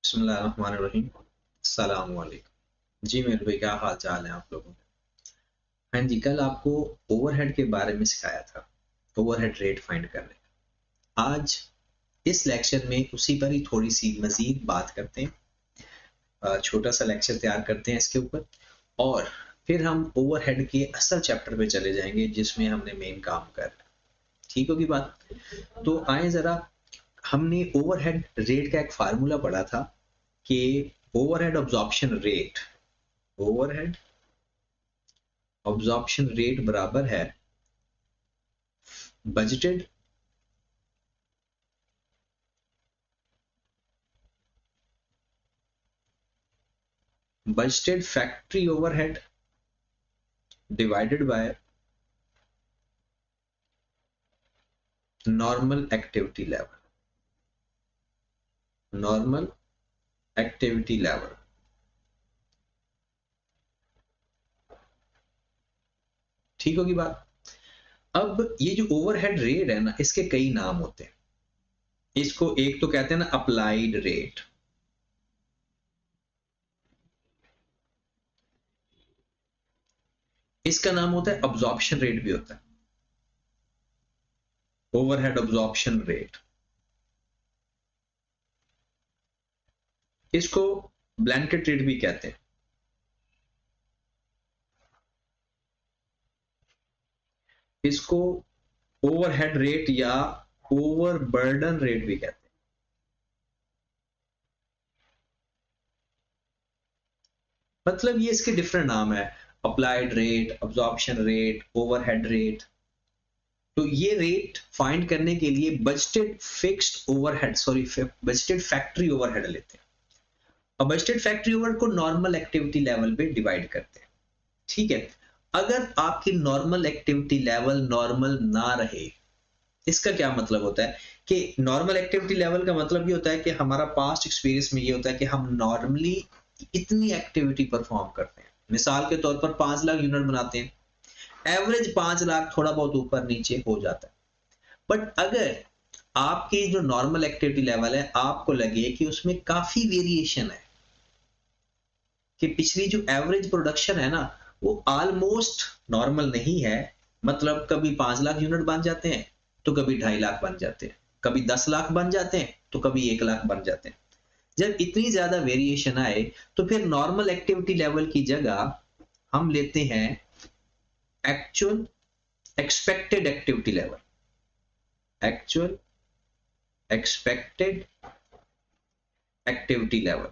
बिस्मिल्लाहिर्रहमानिर्रहीम। अस्सलाम वालेकुम। जी मेरे भाई, क्या हाल चाल है आप लोगों के? हाँ जी, कल आपको ओवरहेड के बारे में सिखाया था, ओवरहेड रेट फाइंड करने का। आज इस लेक्चर में उसी पर ही थोड़ी सी मजीद बात करते हैं। छोटा सा लेक्चर तैयार करते हैं इसके ऊपर, और फिर हम ओवरहेड के असल चैप्टर पे चले जाएंगे जिसमें हमने मेन काम करना है। ठीक होगी बात? तो आए जरा, हमने ओवरहेड रेट का एक फार्मूला पढ़ा था कि overhead absorption rate, overhead absorption rate बराबर है budgeted factory overhead divided by normal activity level, normal activity level. ठीक होगी बात? अब ये जो ओवरहेड रेट है ना, इसके कई नाम होते हैं। इसको एक तो कहते हैं ना अप्लाइड रेट, इसका नाम होता है अब्जॉर्प्शन रेट भी होता है, ओवरहेड अब्जॉर्प्शन रेट। इसको ब्लैंकेट रेट भी कहते हैं। इसको ओवरहेड रेट या ओवरबर्डन रेट भी कहते हैं। मतलब ये इसके डिफरेंट नाम है, applied rate, absorption rate, overhead rate. तो ये रेट फाइंड करने के लिए budgeted fixed overhead, sorry budgeted factory overhead लेते हैं। अब बजटेड फैक्ट्री ओवरहेड को नॉर्मल एक्टिविटी लेवल पे डिवाइड करते हैं। ठीक है, अगर आपकी नॉर्मल एक्टिविटी लेवल नॉर्मल ना रहे, इसका क्या मतलब होता है कि नॉर्मल एक्टिविटी लेवल का मतलब ये होता है कि हमारा पास्ट एक्सपीरियंस में ये होता है कि हम नॉर्मली इतनी एक्टिविटी परफॉर्म करते हैं। मिसाल के तौर पर 5 लाख यूनिट बनाते हैं, एवरेज 5 लाख, थोड़ा बहुत ऊपर नीचे हो जाता है। बट अगर आपकी जो नॉर्मल एक्टिविटी लेवल है, आपको लगे कि उसमें काफी वेरिएशन है, कि पिछली जो एवरेज प्रोडक्शन है ना वो ऑलमोस्ट नॉर्मल नहीं है, मतलब कभी 5 लाख यूनिट बन जाते हैं तो कभी 2.5 लाख बन जाते हैं, कभी 10 लाख बन जाते हैं तो कभी 1 लाख बन जाते हैं। जब इतनी ज्यादा वेरिएशन आए तो फिर नॉर्मल एक्टिविटी लेवल की जगह हम लेते हैं actual expected activity level, actual expected activity level.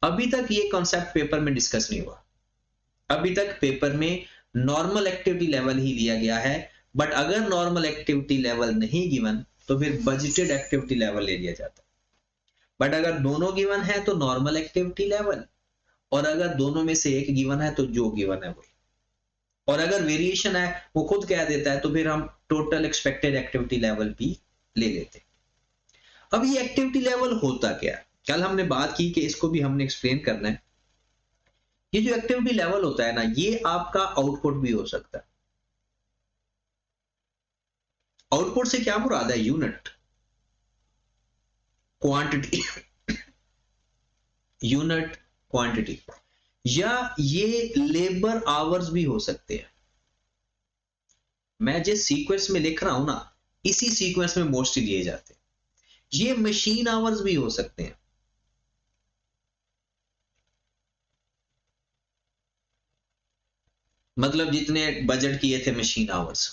अभी तक ये कॉन्सेप्ट पेपर में डिस्कस नहीं हुआ, अभी तक पेपर में नॉर्मल एक्टिविटी लेवल ही लिया गया है। बट अगर नॉर्मल एक्टिविटी लेवल नहीं गिवन तो फिर बजटेड एक्टिविटी लेवल ले लिया जाता है। बट अगर दोनों गिवन है तो नॉर्मल एक्टिविटी लेवल, और अगर दोनों में से एक गिवन है तो जो गिवन है वही, और अगर वेरिएशन है वो खुद कह देता है तो फिर हम टोटल एक्सपेक्टेड एक्टिविटी लेवल भी ले लेते हैं। अब ये एक्टिविटी लेवल होता क्या है, कल हमने बात की कि इसको भी हमने एक्सप्लेन करना है। ये जो एक्टिविटी लेवल होता है ना, ये आपका आउटपुट भी हो सकता है। आउटपुट से क्या मुराद है? यूनिट, क्वांटिटी, यूनिट क्वांटिटी, या ये लेबर आवर्स भी हो सकते हैं। मैं जिस सीक्वेंस में लिख रहा हूं ना, इसी सीक्वेंस में मोस्टली लिए जाते हैं। ये मशीन आवर्स भी हो सकते हैं। मतलब जितने बजट किए थे मशीन आवर्स।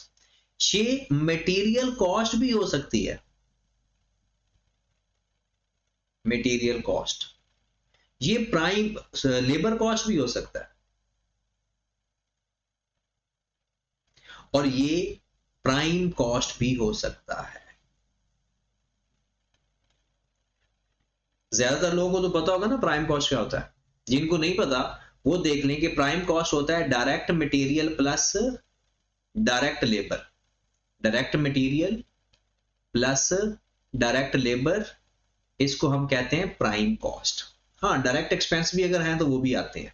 ये मटेरियल कॉस्ट भी हो सकती है, मटेरियल कॉस्ट। ये प्राइम लेबर कॉस्ट भी हो सकता है, और ये प्राइम कॉस्ट भी हो सकता है। ज्यादातर लोगों को तो पता होगा ना प्राइम कॉस्ट क्या होता है। जिनको नहीं पता वो देख लें कि प्राइम कॉस्ट होता है direct material plus direct labour, direct material plus direct labour, इसको हम कहते हैं प्राइम कॉस्ट। हाँ, डायरेक्ट एक्सपेंस भी अगर हैं तो वो भी आते हैं।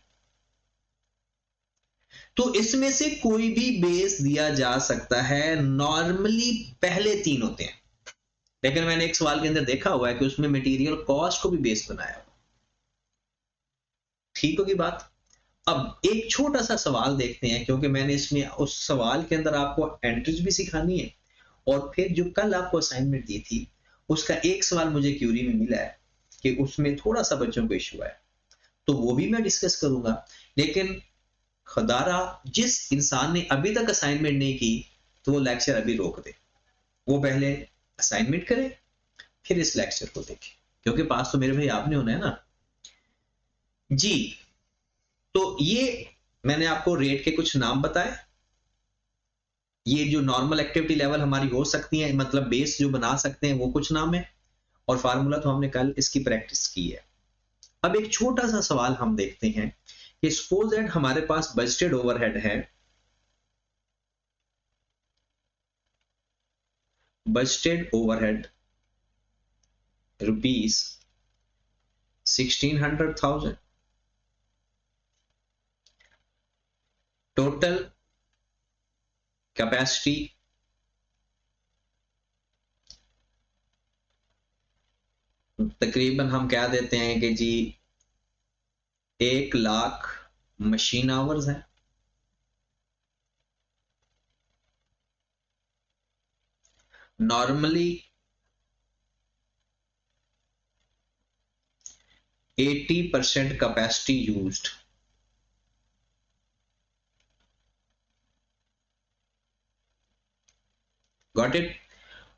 तो इसमें से कोई भी बेस दिया जा सकता है। नॉर्मली पहले 3 होते हैं, लेकिन मैंने एक सवाल के अंदर देखा हुआ है कि उसमें मटेरियल कॉस्ट को भी बेस बनाया। ठीक होगी बात। अब एक छोटा सा सवाल देखते हैं, क्योंकि मैंने इसमें उस सवाल के अंदर आपको एंट्रीज भी सिखानी है, और फिर जो कल आपको असाइनमेंट दी थी उसका एक सवाल मुझे क्यूरी में मिला है कि उसमें थोड़ा सा बच्चों को इशू है, तो वो भी मैं डिस्कस करूंगा। लेकिन खुदारा जिस इंसान ने अभी तक असाइनमेंट नहीं की, तो वो लेक्चर अभी रोक दे, वो पहले असाइनमेंट करे फिर इस लेक्चर को देखे, क्योंकि पास तो मेरे भाई आपने होना है ना जी। तो ये मैंने आपको रेट के कुछ नाम बताए, ये जो नॉर्मल एक्टिविटी लेवल हमारी हो सकती है, मतलब बेस जो बना सकते हैं वो कुछ नाम है, और फार्मूला तो हमने कल इसकी प्रैक्टिस की है। अब एक छोटा सा सवाल हम देखते हैं कि सपोज दैट हमारे पास बजटेड ओवरहेड है, budgeted overhead rupees 1600,000, total capacity तकरीबन हम क्या देते हैं कि जी 1,00,000 मशीन आवर्स है, normally 80% capacity used, got it.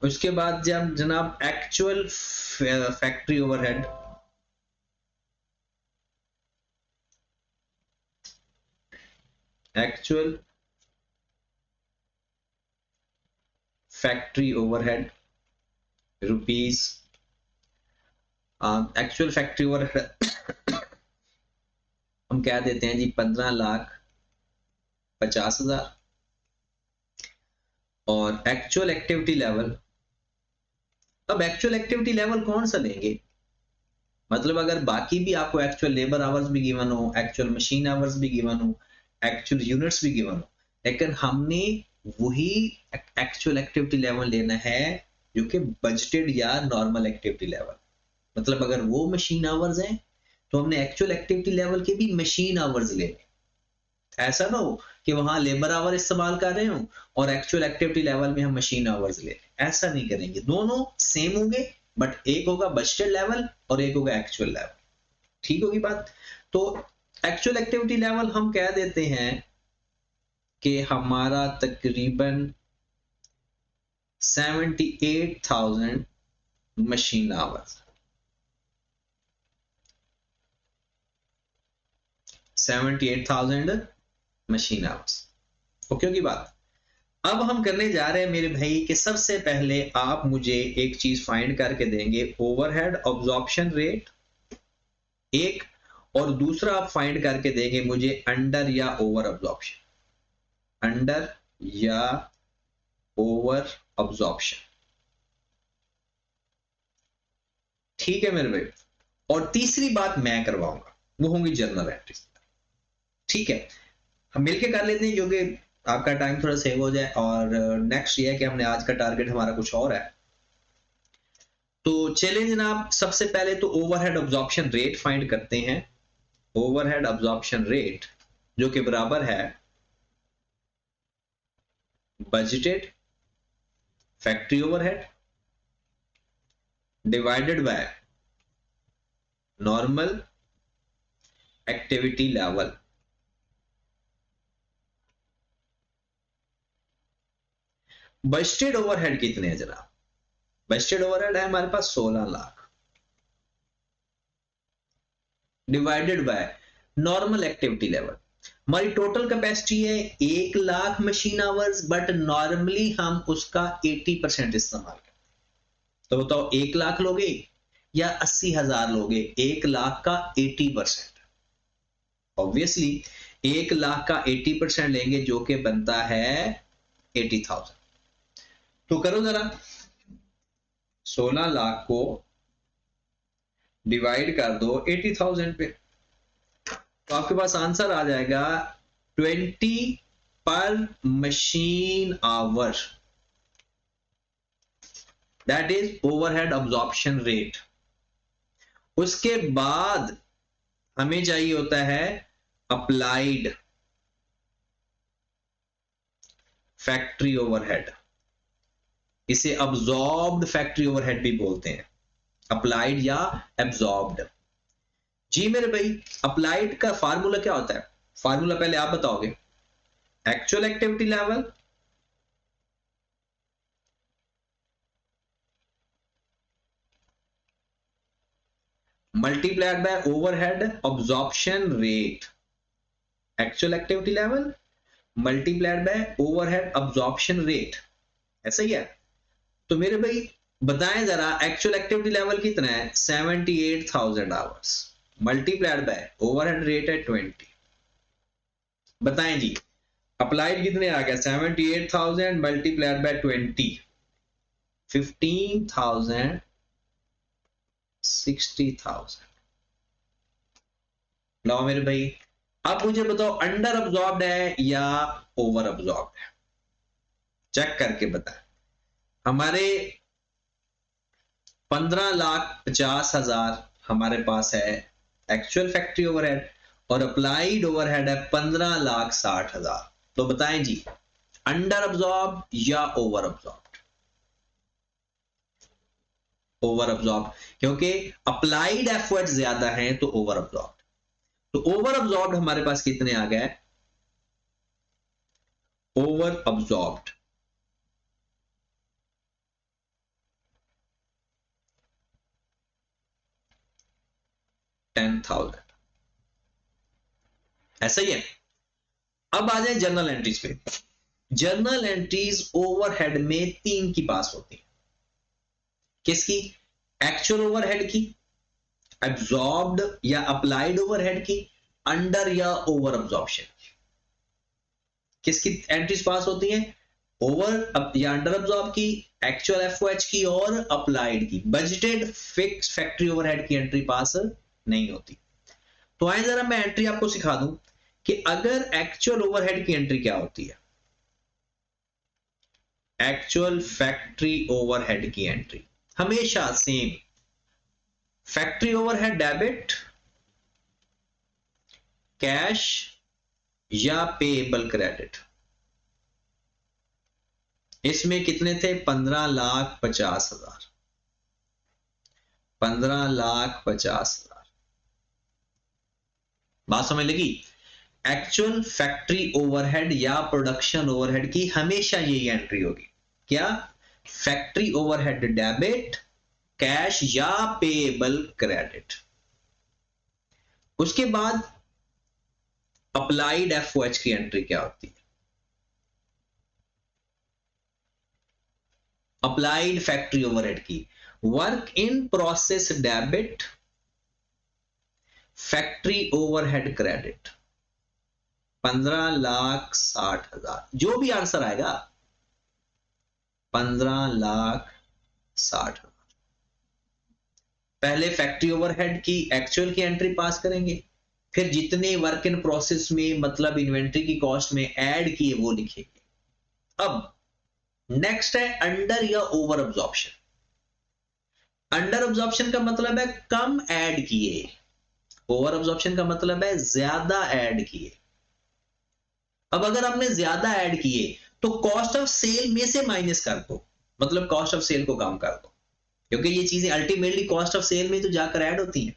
उसके बाद जब जनाब actual factory overhead, actual factory overhead rupees, actual factory overhead हम क्या देते हैं जी 15,50,000, और एक्चुअल एक्टिविटी लेवल, अब एक्चुअल एक्टिविटी लेवल कौन सा लेंगे, मतलब अगर बाकी भी आपको एक्चुअल लेबर आवर्स भी गिवन हो, एक्चुअल मशीन आवर्स भी गिवन हो, एक्चुअल यूनिट्स भी गिवन हो, लेकिन हमने वही एक्चुअल एक्टिविटी लेवल लेना है जो कि बजटेड या नॉर्मल एक्टिविटी लेवल, मतलब अगर वो मशीन आवर्स हैं तो हमने एक्चुअल एक्टिविटी लेवल के भी मशीन आवर्स लेने। ऐसा ना हो कि वहां लेबर आवर इस्तेमाल कर रहे हो और एक्चुअल एक्टिविटी लेवल में हम मशीन आवर्स ले, ऐसा नहीं करेंगे, दोनों सेम होंगे, बट एक होगा बजटेड लेवल और एक होगा एक्चुअल लेवल। ठीक होगी बात। तो एक्चुअल एक्टिविटी लेवल हम कह देते हैं कि हमारा तकरीबन 78,000 machine hours, 78,000 machine hours. Okay की बात। अब हम करने जा रहे हैं मेरे भाई कि सबसे पहले आप मुझे एक चीज फाइंड करके देंगे, ओवरहेड ऑब्जॉर्प्शन रेट एक, और दूसरा आप फाइंड करके देंगे मुझे अंडर या ओवर ऑब्जॉर्प्शन, अंडर या ओवर ऑब्जॉर्प्शन। ठीक है मेरे भाई। और तीसरी बात मैं करवाऊंगा, वो होंगी जर्नल एंट्रीज। ठीक है, हम मिलके कर लेते हैं क्योंकि आपका टाइम थोड़ा सेव हो जाए, और नेक्स्ट ये है कि हमने आज का टारगेट हमारा कुछ और है। तो चलें जनाब, सबसे पहले तो ओवरहेड ऑब्जॉर्प्शन रेट फाइंड करते हैं। ओवरहेड ऑब्जॉर्प्शन रेट जो कि बराबर है budgeted factory overhead divided by normal activity level. Budgeted overhead कितने हैं जनाब, बजटेड ओवरहेड है हमारे पास 16 lakh, divided by normal activity level. हमारी टोटल कैपेसिटी है 1,00,000 मशीन आवर्स, बट नॉर्मली हम उसका 80% इस्तेमाल करते हैं। तो बताओ 1,00,000 लोगे या 80,000 लोगे, 1,00,000 का 80%, ऑब्वियसली 1,00,000 का 80% लेंगे जो कि बनता है 80,000। तो करो जरा, 16 लाख को डिवाइड कर दो 80,000 पे, तो आपके पास आंसर आ जाएगा 20 पर machine our. That is overhead absorption rate. उसके बाद हमें चाहिए होता है अप्लाइड फैक्ट्री ओवरहेड, इसे अब्जॉर्ब्ड फैक्ट्री ओवरहेड भी बोलते हैं, अप्लाइड या एब्जॉर्ब्ड। जी मेरे भाई, अप्लाइड का फार्मूला क्या होता है? फार्मूला पहले आप बताओगे। Actual activity level multiplied by overhead absorption rate, actual activity level multiplied by overhead absorption rate, ऐसा ही है। तो मेरे भाई बताएं जरा, एक्चुअल एक्टिविटी लेवल कितना है? 78,000 hours multiplied by overhead rate है 20। बताएं जी, अप्लाइड कितने आ गया? 78,000 मल्टीप्लाइड बाय 20, 15,000, 60,000। लो मेरे भाई, अब मुझे बताओ अंडर अब्जॉर्ब्ड है या ओवर अब्जॉर्ब्ड है? चेक करके बताएं। हमारे 15,50,000 हमारे पास है एक्चुअल फैक्ट्री ओवरहेड और अप्लाइड ओवरहेड है 15,60,000। तो बताएं जी, अंडर अब्जॉर्ब या ओवर अब्जॉर्ब? ओवर अब्जॉर्ब, क्योंकि अप्लाइड एफर्ट ज्यादा है तो ओवर अब्जॉर्ब। तो ओवर अब्जॉर्ब हमारे पास कितने आ गए? ओवर अब्जॉर्ब्ड 10,000, ऐसा ही है। अब आ जाए जर्नल एंट्रीज पे। जर्नल एंट्रीज ओवरहेड में तीन की पास होती है। किसकी? एक्चुअल ओवरहेड की, एब्जॉर्ब्ड या अप्लाइड ओवरहेड की, अंडर या ओवर अब्जॉर्प्शन की। किसकी एंट्रीज पास होती हैं? ओवर या अंडर अब्जॉर्ब की, एक्चुअल एफओएच की और अप्लाइड की। बजटेड फिक्स फैक्ट्री ओवरहेड की एंट्री पास नहीं होती। तो आए जरा मैं एंट्री आपको सिखा दूं कि अगर एक्चुअल ओवरहेड की एंट्री क्या होती है। एक्चुअल फैक्ट्री ओवरहेड की एंट्री हमेशा same, factory overhead debit, cash या पेएबल क्रेडिट। इसमें कितने थे? 15,50,000, 15,50,000। बात समझ लगी? एक्चुअल फैक्ट्री ओवरहेड या प्रोडक्शन ओवरहेड की हमेशा यही एंट्री होगी। क्या? फैक्ट्री ओवरहेड डेबिट, कैश या पेएबल क्रेडिट। उसके बाद अप्लाइड एफओएच की एंट्री क्या होती है? अप्लाइड फैक्ट्री ओवरहेड की work in process debit, factory overhead credit, 15,60,000। जो भी आंसर आएगा 15,60,000। पहले फैक्ट्री ओवरहेड की एक्चुअल की एंट्री पास करेंगे, फिर जितने वर्क इन प्रोसेस में मतलब इन्वेंट्री की कॉस्ट में ऐड किए वो लिखेंगे। अब नेक्स्ट है अंडर या ओवर अब्जॉर्प्शन। अंडर अब्जॉर्प्शन का मतलब है कम ऐड किए, ओवर अब्जॉर्प्शन का मतलब है ज्यादा ऐड किए। अब अगर आपने ज्यादा ऐड किए तो कॉस्ट ऑफ सेल में से माइनस कर दो, मतलब कॉस्ट ऑफ सेल को कम कर दो, क्योंकि ये चीजें अल्टीमेटली कॉस्ट ऑफ सेल में तो जाकर ऐड होती हैं।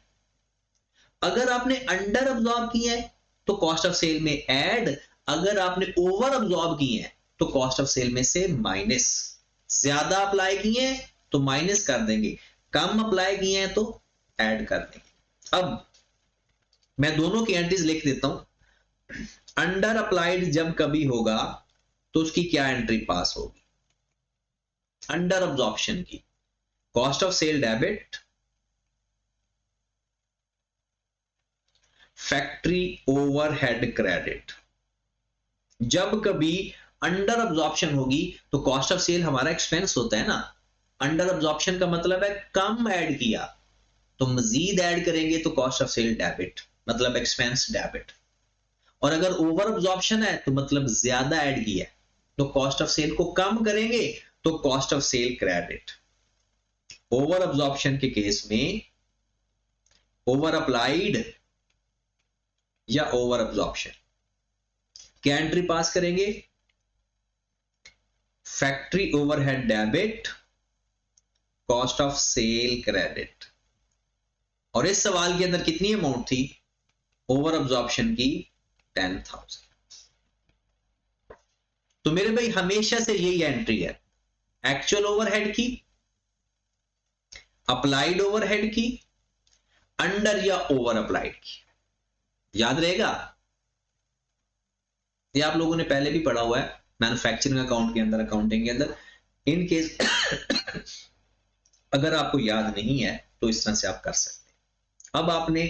अगर आपने अंडर अब्जॉर्ब किया है तो कॉस्ट ऑफ सेल में ऐड, अगर आपने ओवर अब्जॉर्ब किए हैं तो कॉस्ट ऑफ सेल में से माइनस। ज्यादा अप्लाई किए हैं तो माइनस कर देंगे, कम अप्लाई किए हैं तो ऐड कर देंगे। अब मैं दोनों की एंट्रीज लिख देता हूं। अंडर अप्लाइड जब कभी होगा तो उसकी क्या एंट्री पास होगी? अंडर अब्जॉर्प्शन की cost of sale debit, factory overhead credit. जब कभी अंडर अब्जॉर्प्शन होगी तो कॉस्ट ऑफ सेल हमारा एक्सपेंस होता है ना। अंडर अब्जॉर्प्शन का मतलब है कम ऐड किया, तो मजीद ऐड करेंगे तो कॉस्ट ऑफ सेल डेबिट, मतलब एक्सपेंस डेबिट। और अगर ओवर अब्जॉर्प्शन है तो मतलब ज्यादा ऐड किया, तो कॉस्ट ऑफ सेल को कम करेंगे तो cost of cell credit. Over absorption के केस में ओवर अप्लाइड या ओवर अब्जॉर्प्शन, क्या एंट्री पास करेंगे? Factory overhead debit, cost of cell credit. और इस सवाल के अंदर कितनी अमाउंट थी ओवर अब्जॉर्प्शन की? 10,000। तो मेरे भाई हमेशा से यही एंट्री है, एक्चुअल ओवरहेड की, अप्लाइड ओवरहेड की, अंडर या ओवर अप्लाइड की। याद रहेगा, ये आप लोगों ने पहले भी पढ़ा हुआ है मैन्युफैक्चरिंग अकाउंट के अंदर, अकाउंटिंग के अंदर। इन केस अगर आपको याद नहीं है तो इस तरह से आप कर सकते हैं। अब आपने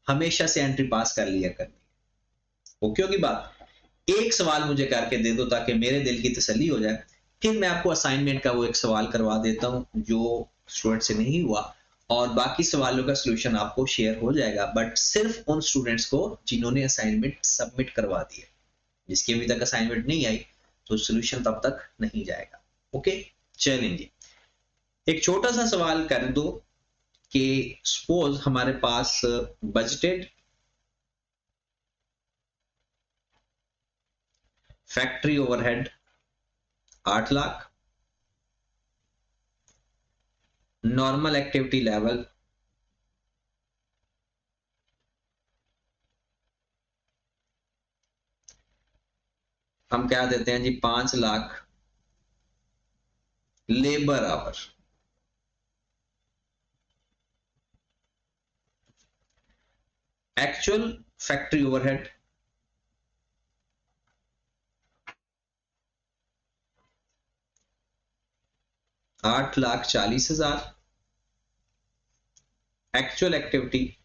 हमेशा से एंट्री पास कर लिया करनी है, ओके होगी बात। एक सवाल मुझे करके दे दो ताकि मेरे दिल की तसल्ली हो जाए, फिर मैं आपको असाइनमेंट का वो एक सवाल करवा देता हूं जो स्टूडेंट से नहीं हुआ, और बाकी सवालों का सलूशन आपको शेयर हो जाएगा, बट सिर्फ उन स्टूडेंट्स को जिन्होंने असाइनमेंट सबमिट करवा दिया। जिसकी अभी तक असाइनमेंट नहीं आई तो सलूशन तब तक नहीं जाएगा। ओके, चलेंगे एक छोटा सा सवाल कर दो कि सपोज हमारे पास budgeted factory overhead 8 lakh, normal activity level हम क्या देते हैं जी 5 lakh, labour hour, actual factory overhead 8,40,000, actual activity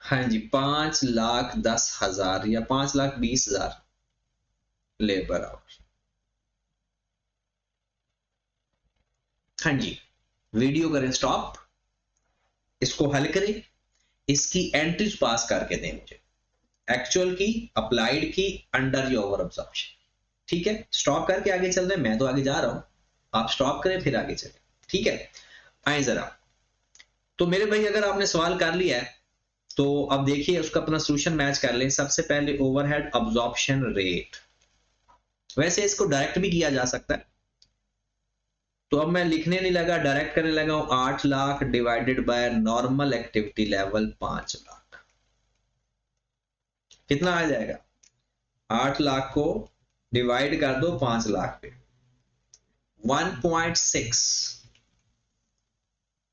5,10,000 या 5,20,000 लेबर आवर। हाँ जी, वीडियो करें स्टॉप, इसको हल करें, इसकी एंट्रीज पास करके दें मुझे, एक्चुअल की, अप्लाइड की, अंडर या ओवर अब्जॉर्प्शन। ठीक है, स्टॉप करके आगे चल रहे हैं, मैं तो आगे जा रहा हूं, आप स्टॉप करें फिर आगे चलें। ठीक है, आए जरा। तो मेरे भाई अगर आपने सवाल कर लिया है तो अब देखिए उसका अपना सॉल्यूशन मैच कर लें। सबसे पहले ओवरहेड अब्जॉर्प्शन रेट, वैसे इसको डायरेक्ट भी किया जा सकता है, तो अब मैं लिखने नहीं लगा, डायरेक्ट करने लगा हूं। 8 lakh divided by normal activity level 5 lakh, कितना आ जाएगा? 8 लाख को डिवाइड कर दो 5 लाख पे, 1.6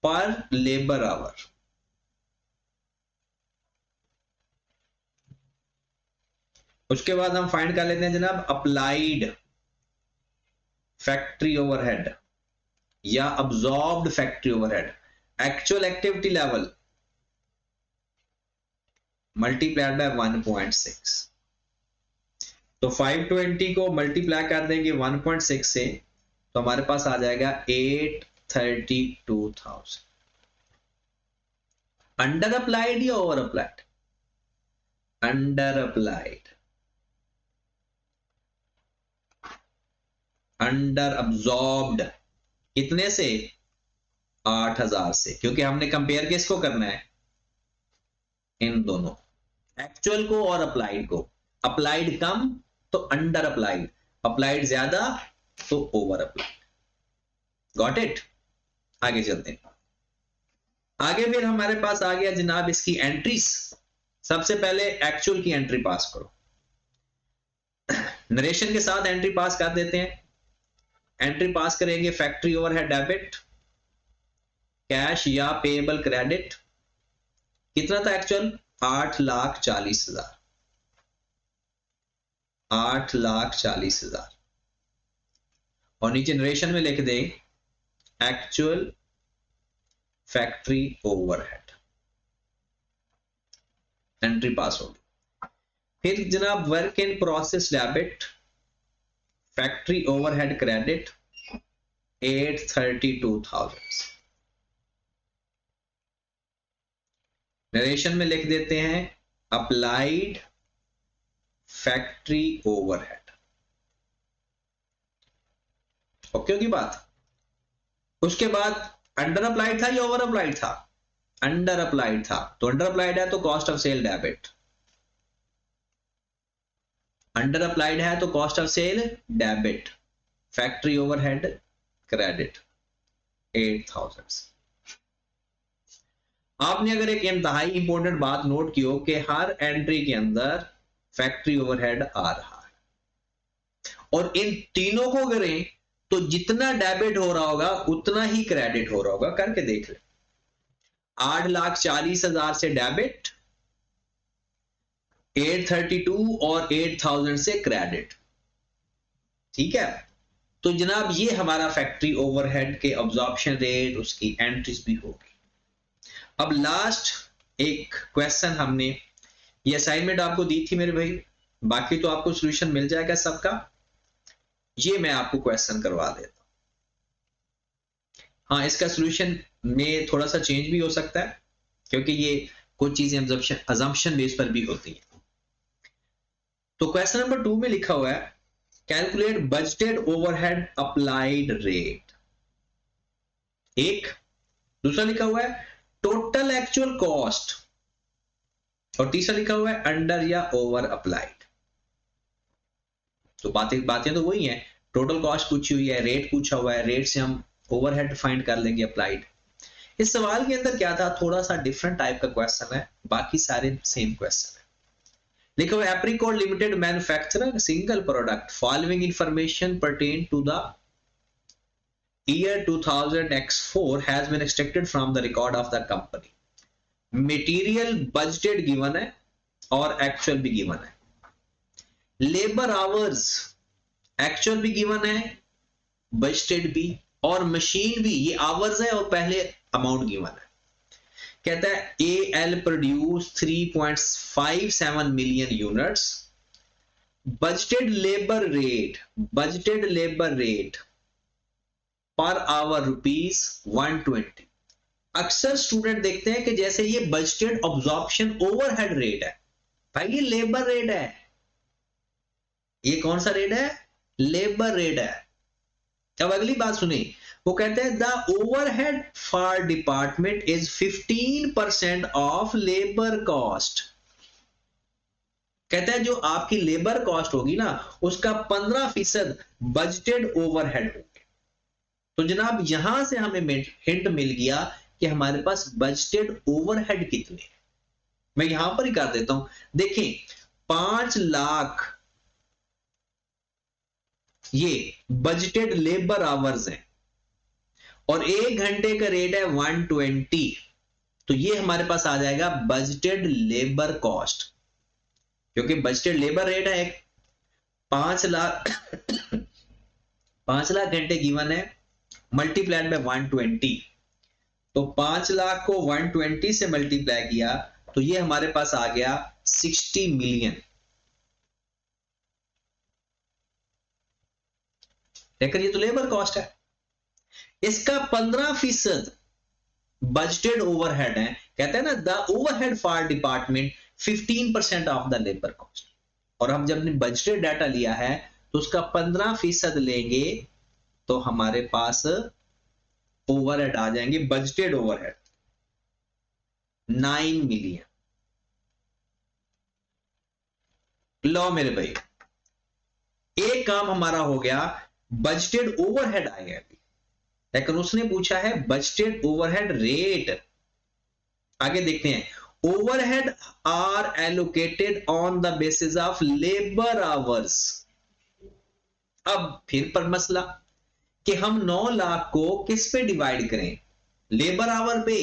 पर लेबर आवर। उसके बाद हम फाइंड कर लेते हैं जनाब अप्लाइड फैक्ट्री ओवरहेड या absorbed factory overhead, actual activity level multiplied by 1.6। तो 520 को मल्टीप्लाई कर देंगे 1.6 से तो हमारे पास आ जाएगा 832,000। अंडर अप्लाइड या over applied? Under applied, under absorbed कितने से? 8,000 से, क्योंकि हमने कंपेयर किसको करना है? इन दोनों, एक्चुअल को और अप्लाइड को। अप्लाइड कम तो अंडर अप्लाइड, अप्लाइड ज्यादा तो ओवर अप्लाइड। Got it? आगे चलते हैं। आगे फिर हमारे पास आ गया जनाब इसकी एंट्रीज। सबसे पहले एक्चुअल की एंट्री पास करो, नरेशन के साथ एंट्री पास कर देते हैं। एंट्री पास करेंगे फैक्ट्री ओवरहेड डेबिट, कैश या पेएबल क्रेडिट। कितना था एक्चुअल? 8,40,000, 8,40,000। और नीचे नरेशन में लिख दे actual factory overhead, entry pass होगी। फिर जनाब work in process debit, factory overhead credit 832,000। Narration में लिख देते हैं अप्लाइड फैक्ट्री ओवरहेड। ओके होगी बात। उसके बाद अंडर अप्लाइड था या ओवर अप्लाइड था? अंडर अप्लाइड था, तो अंडर अप्लाइड है तो cost of sale debit, under applied है तो cost of sale debit, factory overhead credit 8000। आपने अगर एक इंतहाई इंपॉर्टेंट बात नोट की हो कि हर एंट्री के अंदर फैक्ट्री ओवरहेड आ रहा है और इन तीनों को करें तो जितना डेबिट हो रहा होगा उतना ही क्रेडिट हो रहा होगा, करके देख ले। 8,40,000 से डेबिट, 832 और 8000 से क्रेडिट। ठीक है, तो जनाब ये हमारा फैक्ट्री ओवरहेड के अब्जॉर्प्शन रेट, उसकी एंट्रीज भी होगी। अब लास्ट एक क्वेश्चन हमने, ये असाइनमेंट आपको दी थी मेरे भाई, बाकी तो आपको सॉल्यूशन मिल जाएगा सबका। ये मैं आपको क्वेश्चन करवा देता हूं। हाँ, इसका सॉल्यूशन में थोड़ा सा चेंज भी हो सकता है क्योंकि ये कुछ चीजें अजम्पशन बेस पर भी होती हैं। तो क्वेश्चन नंबर 2 में लिखा हुआ है calculate budgeted overhead applied rate, एक। दूसरा लिखा हुआ है टोटल एक्चुअल कॉस्ट, और तीसरा लिखा हुआ है अंडर या ओवर अप्लाइड। तो बातें तो वही हैं, टोटल कॉस्ट पूछी हुई है, रेट पूछा हुआ है, रेट से हम ओवरहेड फाइंड कर लेंगे अप्लाइड। इस सवाल के अंदर क्या था, थोड़ा सा डिफरेंट टाइप का क्वेश्चन है, बाकी सारे सेम क्वेश्चन है। लिखा हुआ apricot limited manufacturer single product, following information pertain to the year 2000x4 has been extracted from the record of the company. Material budgeted given है और एक्चुअल भी गिवन है, लेबर आवर्स एक्चुअल भी given है, budgeted भी, और machine भी, ये आवर्स है और पहले अमाउंट गिवन है। कहता है AL produce 3.57 million units, budgeted labour rate per hour ₹120। अक्सर स्टूडेंट देखते हैं कि जैसे ये बजटेड अब्जॉर्प्शन ओवरहेड रेट है, भाई ये लेबर रेट है। ये कौन सा रेट है? लेबर रेट है। अब अगली बात सुनिए, वो कहते हैं the overhead for department is 15% of labour cost. कहता है जो आपकी लेबर कॉस्ट होगी ना, उसका 15% बजटेड ओवरहेड होगी। तो जनाब यहां से हमें हिंट मिल गया कि हमारे पास बजटेड ओवरहेड कितने हैं। मैं यहां पर ही कर देता हूं, देखें 5 लाख ये बजटेड लेबर आवर्स हैं और 1 घंटे का रेट है 120, तो ये हमारे पास आ जाएगा बजटेड लेबर कॉस्ट, क्योंकि बजटेड लेबर रेट है 5 लाख 5 लाख घंटे गिवन है, मल्टीप्लाइड बाय 120, तो 5 लाख को 120 से मल्टीप्लाई किया तो ये हमारे पास आ गया 60 मिलियन। लेकिन ये तो लेबर कॉस्ट है, इसका 15% बजटेड ओवरहेड है। कहते हैं ना the overhead for department 15% of the labour cost, और हम जब बजटेड डाटा लिया है तो उसका 15% लेंगे तो हमारे पास ओवरहेड आ जाएंगे, बजटेड ओवरहेड 9 मिलियन। लो मेरे भाई, एक काम हमारा हो गया, बजटेड ओवरहेड आएगा अभी, लेकिन उसने पूछा है बजटेड ओवरहेड रेट। आगे देखते हैं, overhead are allocated on the basis of labour hours. अब फिर पर मसला कि हम 9 लाख को किस पे डिवाइड करें, लेबर आवर पे।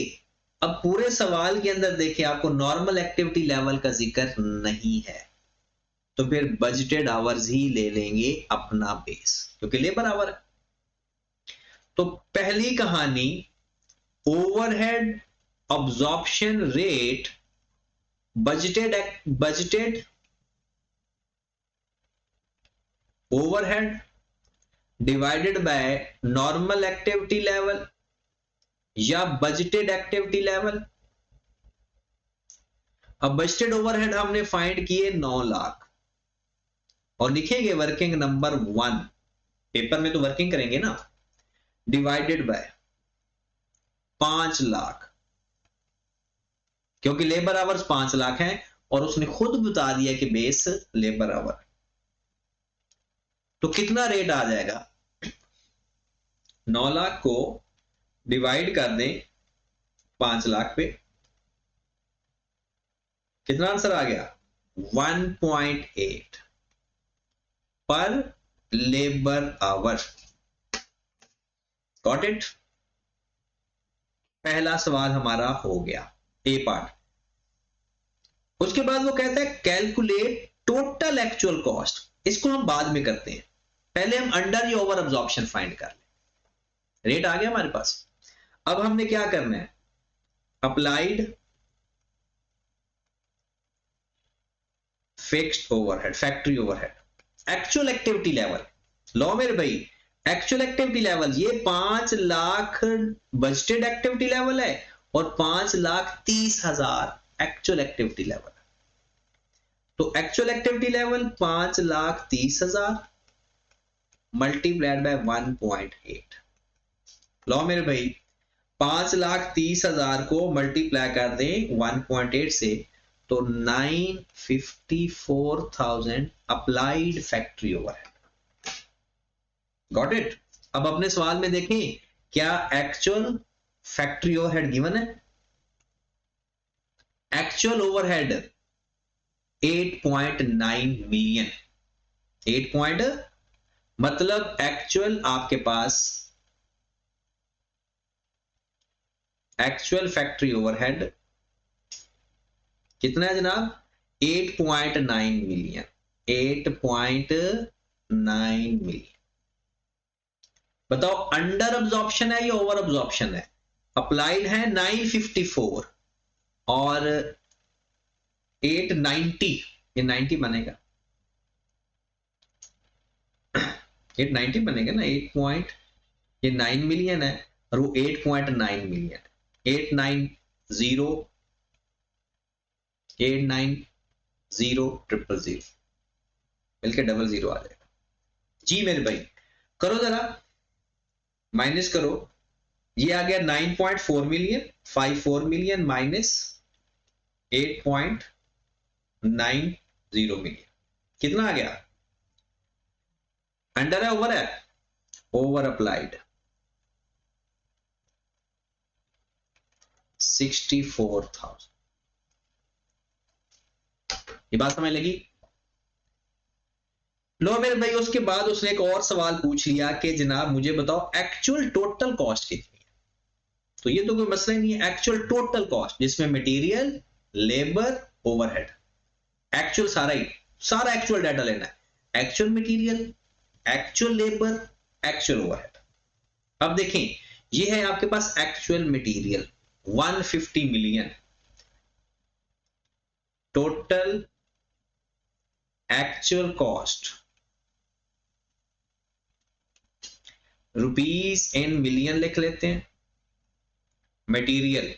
अब पूरे सवाल के अंदर देखिए आपको नॉर्मल एक्टिविटी लेवल का जिक्र नहीं है, तो फिर बजटेड आवर्स ही ले लेंगे अपना बेस, क्योंकि लेबर आवर है। तो पहली कहानी overhead absorption rate budgeted overhead divided by normal activity level या बजटेड एक्टिविटी लेवल। अब बजटेड ओवरहेड हमने फाइंड किए 9 लाख, और लिखेंगे वर्किंग नंबर 1, पेपर में तो वर्किंग करेंगे ना, डिवाइडेड बाय 5 लाख, क्योंकि लेबर आवर्स 5 लाख हैं और उसने खुद बता दिया कि बेस लेबर आवर, तो कितना रेट आ जाएगा, 9 लाख को डिवाइड कर दें 5 लाख पे, कितना आंसर आ गया, 1.8 पर लेबर आवर। Got it. पहला सवाल हमारा हो गया, ए पार्ट। उसके बाद वो कहता है कैलकुलेट टोटल एक्चुअल कॉस्ट, इसको हम बाद में करते हैं, पहले हम अंडर या ओवर अब्जॉर्प्शन फाइंड कर लें। रेट आ गया हमारे पास, अब हमने क्या करना है, applied fixed overhead, factory overhead, actual activity level. लो मेरे भाई, एक्चुअल एक्टिविटी लेवल ये 5 लाख बजटेड एक्टिविटी लेवल है और 5,30,000 एक्चुअल एक्टिविटी लेवल। तो actual activity level 5,30,000 multiplied by 1.8। लो मेरे भाई, 5,30,000 को मल्टीप्लाई कर दें 1.8 से, तो 954,000 applied factory overhead. Got it. अब अपने सवाल में देखें, क्या एक्चुअल फैक्ट्री ओवरहेड गिवन है, एक्चुअल ओवरहेड 8.9 मिलियन, 8 पॉइंट मतलब एक्चुअल आपके पास एक्चुअल फैक्ट्री ओवरहेड कितना है जनाब, 8.9 मिलियन, 8.9 मिलियन। बताओ अंडर अब्जॉर्प्शन है या ओवर अब्जॉर्प्शन है, अप्लाइड है 954 और 890, ये 90 बनेगा, 890 बनेगा ना, 8 पॉइंट, ये 9 मिलियन है और वो 8.9 मिलियन, 890 890,000 मिलके 00 आ जाएगा। जी मेरे भाई करो जरा, माइनस करो, ये आ गया 9.4 मिलियन, 54 मिलियन माइनस 8.90 मिलियन, कितना आ गया, अंडर है ओवर है, ओवर अप्लाइड 64,000। ये बात समझ लगी। लो मेरे भाई, उसके बाद उसने एक और सवाल पूछ लिया कि जनाब मुझे बताओ एक्चुअल टोटल कॉस्ट कितनी है। तो ये तो कोई मसला ही नहीं है, एक्चुअल टोटल कॉस्ट जिसमें मटेरियल, लेबर, ओवरहेड, एक्चुअल सारा एक्चुअल डाटा लेना है, actual material, actual labour, actual overhead. अब देखें, ये है आपके पास actual material 150 million, total actual cost rupees in million लिख लेते हैं, मटेरियल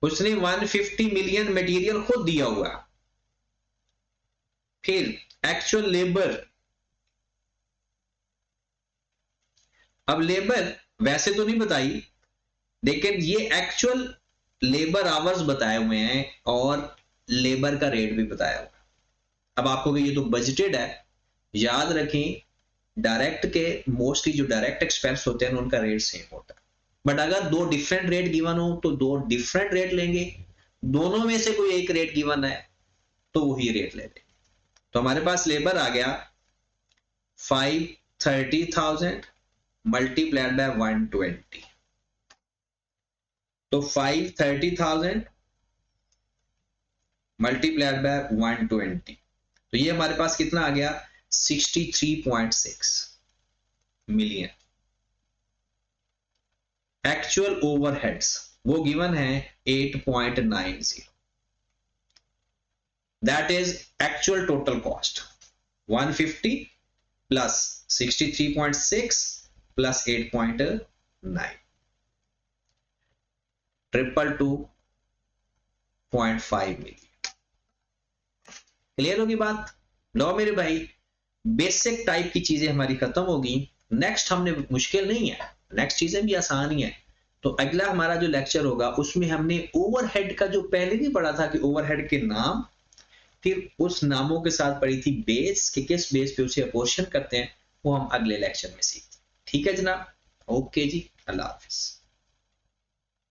उसने 150 मिलियन मटेरियल खुद दिया हुआ, फिर एक्चुअल लेबर, अब लेबर वैसे तो नहीं बताई लेकिन ये एक्चुअल लेबर आवर्स बताए हुए हैं और लेबर का रेट भी बताया हुआ। अब आपको ये तो बजटेड है, याद रखें डायरेक्ट के मोस्टली जो डायरेक्ट एक्सपेंस होते हैं उनका रेट सेम होता है, बट अगर दो डिफरेंट रेट गिवन हो तो दो डिफरेंट रेट लेंगे, दोनों में से कोई एक रेट गिवन है तो वही रेट ले लेंगे। तो हमारे पास लेबर आ गया 530,000 मल्टीप्लाइड बाय 120, तो 530,000 मल्टीप्लाइड बाय 120, तो ये हमारे पास कितना आ गया 63.6 मिलियन। एक्चुअल ओवरहेड्स वो गिवन है 8.90, that is actual total cost 150 plus 63.6 plus 8.9, 222.5 million. Clear होगी बात? लो मेरे भाई, बेसिक टाइप की चीजें हमारी खत्म होगी। नेक्स्ट हमने, मुश्किल नहीं है, नेक्स्ट चीजें भी आसान ही है। तो अगला हमारा जो लेक्चर होगा उसमें हमने ओवरहेड का जो पहले भी पढ़ा था कि ओवरहेड के नाम, फिर उस नामों के साथ पढ़ी थी बेस कि किस बेस पे उसे अपोर्शन करते हैं, वो हम अगले लेक्चर में सीखते हैं। ठीक है जनाब, ओके जी, अल्लाह हाफिज।